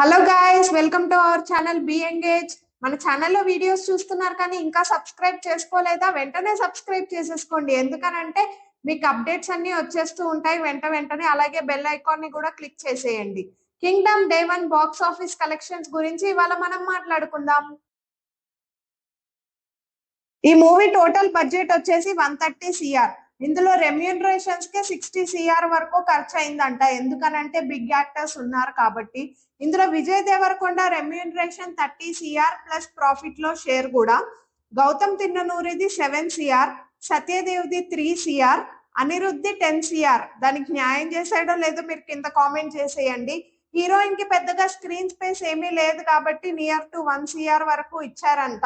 Hello guys, welcome to our channel B engage. మన ఛానల్లో videos చూస్తున్నారు కానీ ఇంకా సబ్స్క్రైబ్ చేసుకోలేదా? వెంటనే సబ్స్క్రైబ్ చేసేసుకోండి. ఎందుకనంటే మీకు అప్డేట్స్ అన్ని వచ్చేస్తూ ఉంటాయి వెంటనే. అలాగే బెల్ ఐకాన్ ని కూడా క్లిక్ చేసేయండి. Kingdom day 1 box office collections గురించి ఇవాళ మనం మాట్లాడుకుందాం. ఈ మూవీ టోటల్ బడ్జెట్ వచ్చేసి 130 సిఆర్. ఇందులో రెమ్యూనరేషన్స్ కే 60 సిఆర్ వరకు ఖర్చు అయిందంట. ఎందుకనంటే బిగ్ యాక్టర్స్ ఉన్నారు కాబట్టి. ఇందులో Vijay Deverakonda remuneration 30 CR plus profit లో షేర్ కూడా. గౌతమ్ తిన్ననూరిది 7 సిఆర్, సత్యదేవ్ది 3 సిఆర్, అనిరుద్ధి 10 సిఆర్. దానికి న్యాయం చేసాడో లేదో మీరు కింద కామెంట్ చేసేయండి. హీరోయిన్ కి పెద్దగా స్క్రీన్ స్పేస్ ఏమీ లేదు కాబట్టి నియర్ టు 1 సిఆర్ వరకు ఇచ్చారంట.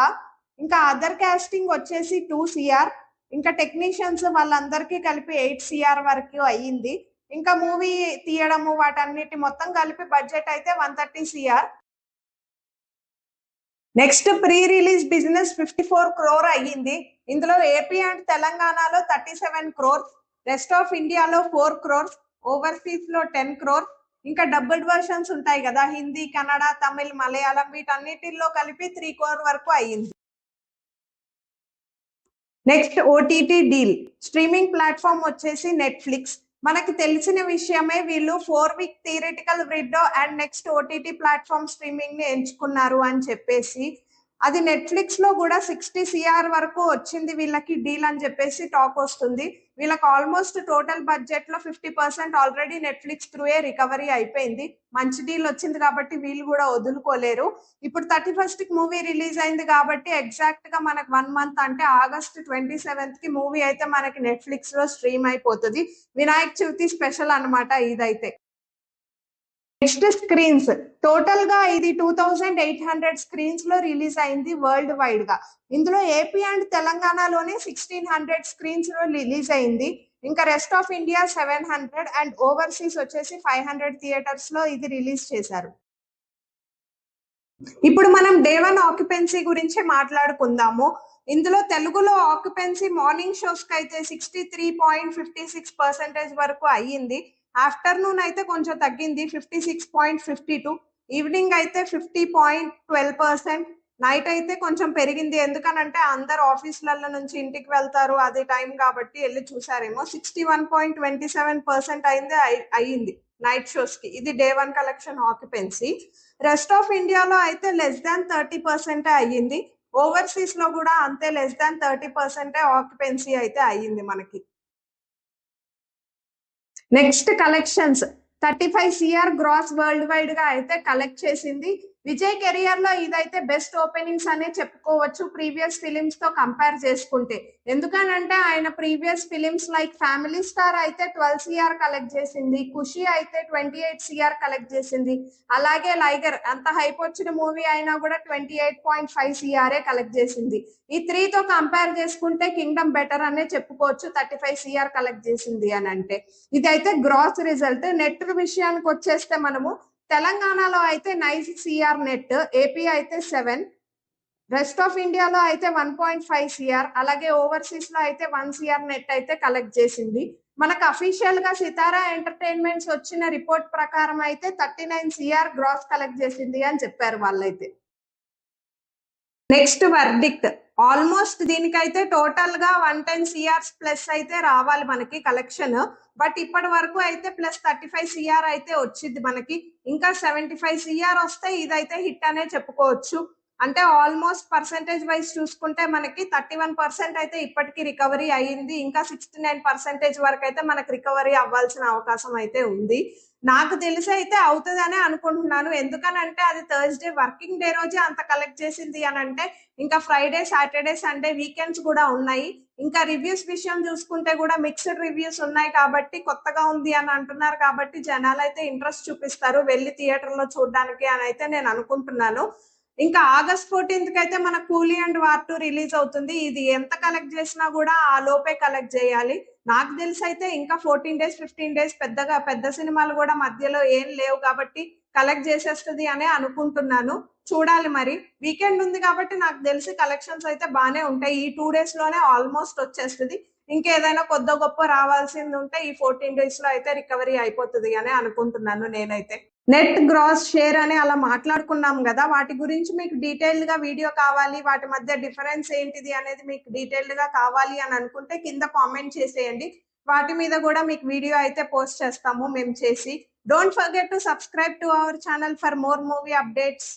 ఇంకా అదర్ కాస్టింగ్ వచ్చేసి 2 సిఆర్, ఇంకా టెక్నీషియన్స్ వాళ్ళందరికీ కలిపి 8 సిఆర్ వరకు అయ్యింది. ఇంకా మూవీ తీయడము వాటన్నిటి మొత్తం కలిపి బడ్జెట్ అయితే 130 CR. Next pre release business 54 crore అయ్యింది. ఇందులో ఏపీ అండ్ తెలంగాణలో 37 క్రోర్, రెస్ట్ ఆఫ్ ఇండియాలో 4 క్రోర్స్, ఓవర్సీస్ లో 10 క్రోర్. ఇంకా డబ్బుడ్ వర్షన్స్ ఉంటాయి కదా, హిందీ, కన్నడ, తమిళ్, మలయాళం, వీటన్నిటిలో కలిపి 3 క్రోర్ వరకు అయ్యింది. Next OTT deal. Streaming platform వచ్చేసి నెట్ఫ్లిక్స్. మనకి తెలిసిన విషయమే, వీళ్ళు 4-week theoretical window and next OTT platform streaming ని ఎంచుకున్నారు అని చెప్పేసి. అది నెట్ఫ్లిక్స్ లో కూడా 60 సిఆర్ వరకు వచ్చింది వీళ్ళకి డీల్ అని చెప్పేసి టాక్ వస్తుంది. వీళ్ళకి ఆల్మోస్ట్ టోటల్ బడ్జెట్ లో 50% ఆల్రెడీ నెట్ఫ్లిక్స్ త్రూయే రికవరీ అయిపోయింది. మంచి డీల్ వచ్చింది కాబట్టి వీళ్ళు కూడా వదులుకోలేరు. ఇప్పుడు 31st కి మూవీ రిలీజ్ అయింది కాబట్టి ఎగ్జాక్ట్ గా మనకు 1 మంత్ అంటే ఆగస్ట్ 27th కి మూవీ అయితే మనకి నెట్ఫ్లిక్స్ లో స్ట్రీమ్ అయిపోతుంది. వినాయక చవితి స్పెషల్ అన్నమాట ఇదైతే. Next screens. టోటల్ గా ఇది 2800 స్క్రీన్స్ లో రిలీజ్ అయింది వరల్డ్ వైడ్ గా. ఇందులో ఏపీ అండ్ తెలంగాణలోనే 1600 స్క్రీన్స్ లో రిలీజ్ అయింది. ఇంకా rest of India 700 and overseas వచ్చేసి 500 థియేటర్స్ లో ఇది రిలీజ్ చేశారు. ఇప్పుడు మనం డే 1 ఆక్యుపెన్సీ గురించి మాట్లాడుకుందాము. ఇందులో తెలుగులో ఆక్యుపెన్సీ మార్నింగ్ షోస్ కి అయితే 63.56% వరకు అయ్యింది. ఆఫ్టర్నూన్ అయితే కొంచెం తగ్గింది, 56.52. ఈవినింగ్ అయితే 50.12%. నైట్ అయితే కొంచెం పెరిగింది, ఎందుకనంటే అందరు ఆఫీసులలో నుంచి ఇంటికి వెళ్తారు, అదే టైం కాబట్టి వెళ్ళి చూసారేమో. 61.27% అయ్యింది నైట్ షోస్ కి. ఇది day 1 collection occupancy. Rest of ఇండియాలో అయితే <30% అయ్యింది. ఓవర్సీస్ లో కూడా అంతే <30% ఆక్యుపెన్సీ అయితే అయ్యింది మనకి. Next collections. 35 CR gross worldwide గా అయితే కలెక్ట్ చేసింది. విజయ్ కెరియర్ లో ఇదైతే బెస్ట్ ఓపెనింగ్స్ అనే చెప్పుకోవచ్చు ప్రీవియస్ ఫిలిమ్స్ తో కంపేర్ చేసుకుంటే. ఎందుకనంటే ఆయన previous films like family star అయితే 12 సిఆర్ కలెక్ట్ చేసింది, ఖుషి అయితే 28 సిఆర్ కలెక్ట్ చేసింది. అలాగే లైగర్ అంత హైప్ వచ్చిన మూవీ అయినా కూడా 28.5 సిఆర్ఏ కలెక్ట్ చేసింది. ఈ 3 తో కంపేర్ చేసుకుంటే కింగ్డమ్ బెటర్ అనే చెప్పుకోవచ్చు 35 సిఆర్ కలెక్ట్ చేసింది అని అంటే. ఇదైతే గ్రాస్ రిజల్ట్. నెట్ విషయానికి వచ్చేస్తే మనము తెలంగాణలో అయితే 9 సిఆర్ నెట్, ఏపీ అయితే 7, రెస్ట్ ఆఫ్ ఇండియాలో అయితే 1.5 సిఆర్, అలాగే ఓవర్సీస్ లో అయితే 1 సిఆర్ నెట్ అయితే కలెక్ట్ చేసింది. మనకు అఫీషియల్ గా సితారా ఎంటర్టైన్మెంట్స్ వచ్చిన రిపోర్ట్ ప్రకారం అయితే 39 సిఆర్ గ్రాస్ కలెక్ట్ చేసింది అని చెప్పారు వాళ్ళైతే. Next verdict. ఆల్మోస్ట్ దీనికైతే టోటల్ గా 110 సిఆర్స్ ప్లస్ అయితే రావాలి మనకి కలెక్షన్. బట్ ఇప్పటి వరకు అయితే ప్లస్ 35 సిఆర్ అయితే వచ్చింది మనకి. ఇంకా 75 సిఆర్ వస్తే ఇదైతే హిట్ అనే చెప్పుకోవచ్చు. అంటే ఆల్మోస్ట్ పర్సెంటేజ్ వైజ్ చూసుకుంటే మనకి 31% అయితే ఇప్పటికీ రికవరీ అయ్యింది. ఇంకా 69% వరకు అయితే మనకి రికవరీ అవ్వాల్సిన అవకాశం అయితే ఉంది. నాకు తెలిసి అయితే అవుతుందనే అనుకుంటున్నాను. ఎందుకనంటే అది థర్స్డే వర్కింగ్ డే రోజే అంత కలెక్ట్ చేసింది అని అంటే ఇంకా ఫ్రైడే, సాటర్డే, సండే వీకెండ్స్ కూడా ఉన్నాయి. ఇంకా రివ్యూస్ విషయం చూసుకుంటే కూడా మిక్స్డ్ రివ్యూస్ ఉన్నాయి కాబట్టి కొత్తగా ఉంది అని అంటున్నారు కాబట్టి జనాలు అయితే ఇంట్రెస్ట్ చూపిస్తారు వెళ్ళి థియేటర్ లో చూడడానికి అని అయితే నేను అనుకుంటున్నాను. ఇంకా ఆగస్ట్ 14th కి అయితే మన కూలీ అండ్ వార్ 2 రిలీజ్ అవుతుంది. ఇది ఎంత కలెక్ట్ చేసినా కూడా ఆ లోపే కలెక్ట్ చేయాలి. నాకు తెలిసి అయితే ఇంకా 14 డేస్ 15 డేస్ పెద్ద సినిమాలు కూడా మధ్యలో ఏం లేవు కాబట్టి కలెక్ట్ చేసేస్తుంది అనే అనుకుంటున్నాను. చూడాలి మరి. వీకెండ్ ఉంది కాబట్టి నాకు తెలిసి కలెక్షన్స్ అయితే బాగానే ఉంటాయి. ఈ 2 డేస్ లోనే ఆల్మోస్ట్ వచ్చేస్తుంది. ఇంకేదైనా కొద్ద గొప్ప రావాల్సింది ఉంటే ఈ 14 డేస్ లో అయితే రికవరీ అయిపోతుంది అని అనుకుంటున్నాను నేనైతే. నెట్ గ్రాస్ షేర్ అని అలా మాట్లాడుకున్నాం కదా, వాటి గురించి మీకు డీటెయిల్డ్ గా వీడియో కావాలి, వాటి మధ్య డిఫరెన్స్ ఏంటిది అనేది మీకు డీటెయిల్డ్ గా కావాలి అని అనుకుంటే కింద కామెంట్ చేసేయండి. వాటి మీద కూడా మీకు వీడియో అయితే పోస్ట్ చేస్తాము మేము చేసి. Don't forget to subscribe to our channel for more movie updates.